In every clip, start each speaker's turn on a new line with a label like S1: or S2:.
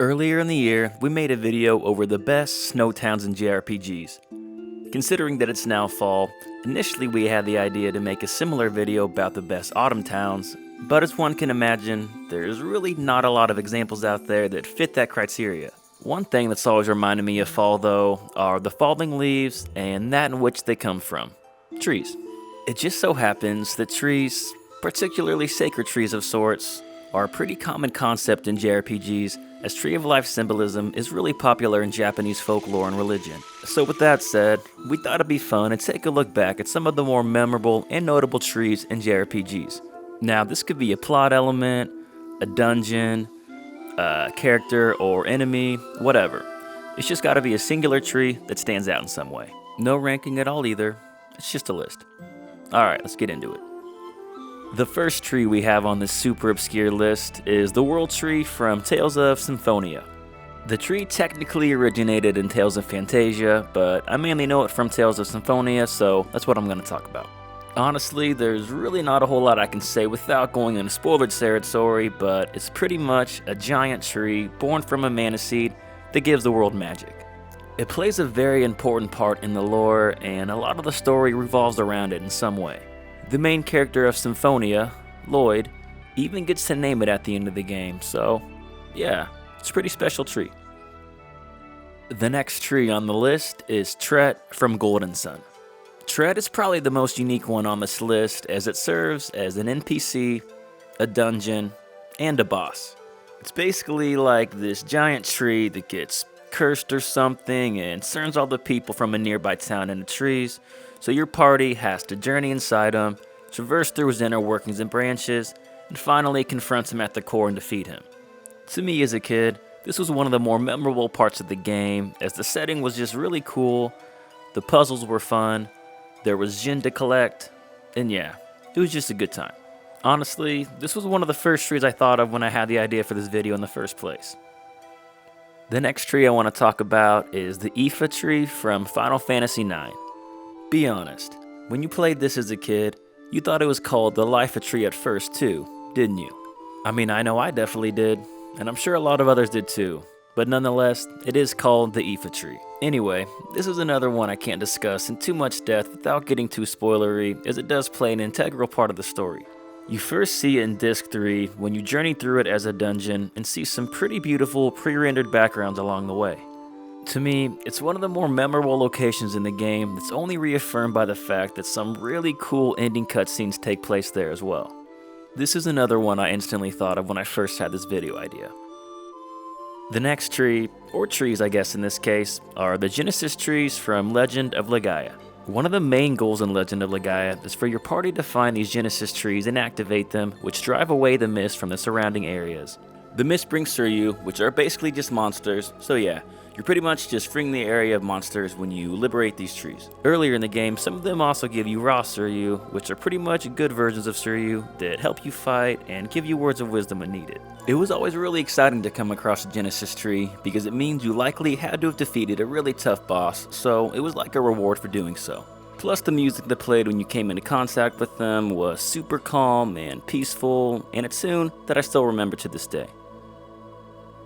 S1: Earlier in the year, we made a video over the best snow towns in JRPGs. Considering that it's now fall, initially we had the idea to make a similar video about the best autumn towns, but as one can imagine, there's really not a lot of examples out there that fit that criteria. One thing that's always reminded me of fall though are the falling leaves and that in which they come from. Trees. It just so happens that trees, particularly sacred trees of sorts, are a pretty common concept in JRPGs, as Tree of Life symbolism is really popular in Japanese folklore and religion. So with that said, we thought it'd be fun to take a look back at some of the more memorable and notable trees in JRPGs. Now this could be a plot element, a dungeon, a character or enemy, whatever. It's just gotta be a singular tree that stands out in some way. No ranking at all either, it's just a list. Alright, let's get into it. The first tree we have on this super obscure list is the World Tree from Tales of Symphonia. The tree technically originated in Tales of Fantasia, but I mainly know it from Tales of Symphonia, so that's what I'm going to talk about. Honestly, there's really not a whole lot I can say without going into spoiler territory, but it's pretty much a giant tree born from a mana seed that gives the world magic. It plays a very important part in the lore, and a lot of the story revolves around it in some way. The main character of Symphonia, Lloyd, even gets to name it at the end of the game, so yeah, it's a pretty special tree. The next tree on the list is Tret from Golden Sun. Tret is probably the most unique one on this list as it serves as an NPC, a dungeon, and a boss. It's basically like this giant tree that gets cursed or something and turns all the people from a nearby town into trees, so your party has to journey inside him, traverse through his inner workings and branches, and finally confront him at the core and defeat him. To me as a kid, this was one of the more memorable parts of the game, as the setting was just really cool, the puzzles were fun, there was Jin to collect, and yeah, it was just a good time. Honestly, this was one of the first trees I thought of when I had the idea for this video in the first place. The next tree I want to talk about is the Ifa tree from Final Fantasy IX. Be honest, when you played this as a kid, you thought it was called the Lifa tree at first too, didn't you? I mean, I know I definitely did, and I'm sure a lot of others did too, but nonetheless, it is called the Ifa tree. Anyway, this is another one I can't discuss in too much depth without getting too spoilery, as it does play an integral part of the story. You first see it in Disc 3 when you journey through it as a dungeon and see some pretty beautiful pre-rendered backgrounds along the way. To me, it's one of the more memorable locations in the game that's only reaffirmed by the fact that some really cool ending cutscenes take place there as well. This is another one I instantly thought of when I first had this video idea. The next tree, or trees I guess in this case, are the Genesis trees from Legend of Legaia. One of the main goals in Legend of Legaia is for your party to find these Genesis trees and activate them, which drive away the mist from the surrounding areas. The mist brings Suryu, which are basically just monsters, so yeah, you're pretty much just freeing the area of monsters when you liberate these trees. Earlier in the game, some of them also give you raw Suryu, which are pretty much good versions of Suryu that help you fight and give you words of wisdom when needed. It was always really exciting to come across a Genesis tree because it means you likely had to have defeated a really tough boss, so it was like a reward for doing so. Plus the music that played when you came into contact with them was super calm and peaceful, and a tune that I still remember to this day.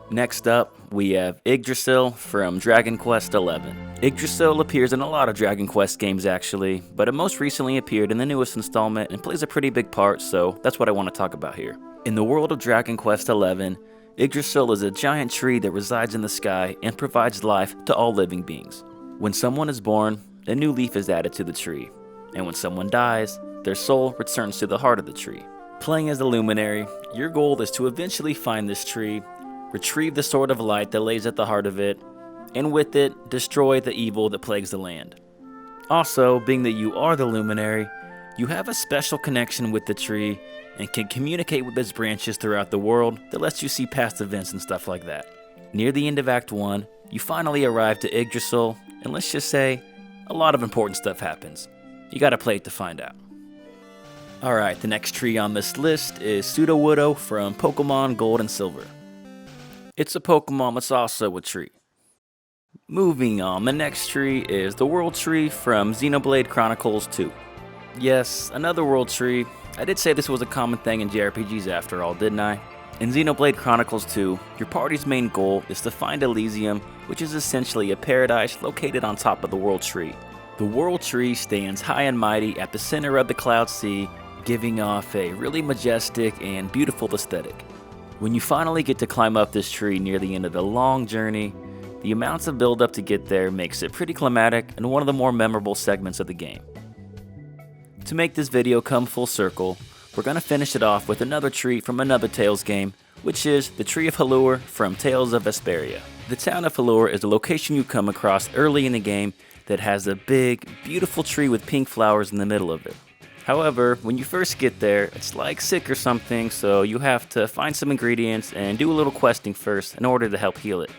S1: Next up, we have Yggdrasil from Dragon Quest XI. Yggdrasil appears in a lot of Dragon Quest games actually, but it most recently appeared in the newest installment and plays a pretty big part, so that's what I want to talk about here. In the world of Dragon Quest XI, Yggdrasil is a giant tree that resides in the sky and provides life to all living beings. When someone is born, a new leaf is added to the tree, and when someone dies, their soul returns to the heart of the tree. Playing as a luminary, your goal is to eventually find this tree, retrieve the Sword of Light that lays at the heart of it, and with it, destroy the evil that plagues the land. Also, being that you are the luminary, you have a special connection with the tree and can communicate with its branches throughout the world that lets you see past events and stuff like that. Near the end of Act 1, you finally arrive to Yggdrasil, and let's just say, a lot of important stuff happens. You gotta play it to find out. Alright, the next tree on this list is Sudowoodo from Pokemon Gold and Silver. It's a Pokemon that's also a tree. Moving on, the next tree is the World Tree from Xenoblade Chronicles 2. Yes, another World Tree. I did say this was a common thing in JRPGs after all, didn't I? In Xenoblade Chronicles 2, your party's main goal is to find Elysium, which is essentially a paradise located on top of the World Tree. The World Tree stands high and mighty at the center of the Cloud Sea, giving off a really majestic and beautiful aesthetic. When you finally get to climb up this tree near the end of the long journey, the amounts of build-up to get there makes it pretty climatic and one of the more memorable segments of the game. To make this video come full circle, we're going to finish it off with another tree from another Tales game, which is the Tree of Halure from Tales of Esparia. The town of Halure is a location you come across early in the game that has a big, beautiful tree with pink flowers in the middle of it. However, when you first get there, it's like sick or something, so you have to find some ingredients and do a little questing first in order to help heal it.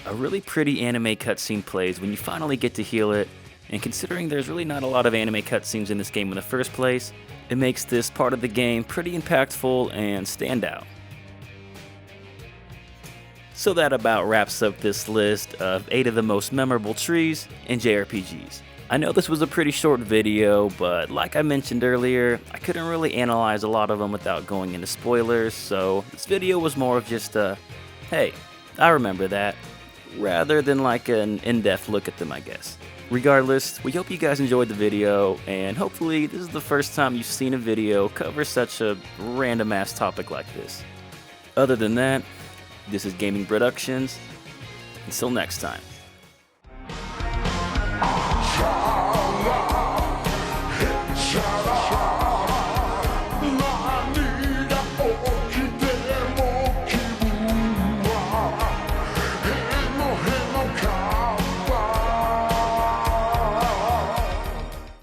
S1: A really pretty anime cutscene plays when you finally get to heal it, and considering there's really not a lot of anime cutscenes in this game in the first place, it makes this part of the game pretty impactful and stand out. So that about wraps up this list of 8 of the most memorable trees in JRPGs. I know this was a pretty short video, but like I mentioned earlier, I couldn't really analyze a lot of them without going into spoilers, so this video was more of just a, hey, I remember that, rather than like an in-depth look at them, I guess. Regardless, we hope you guys enjoyed the video, and hopefully this is the first time you've seen a video cover such a random ass topic like this. Other than that, this is Gaming Productions. Until next time.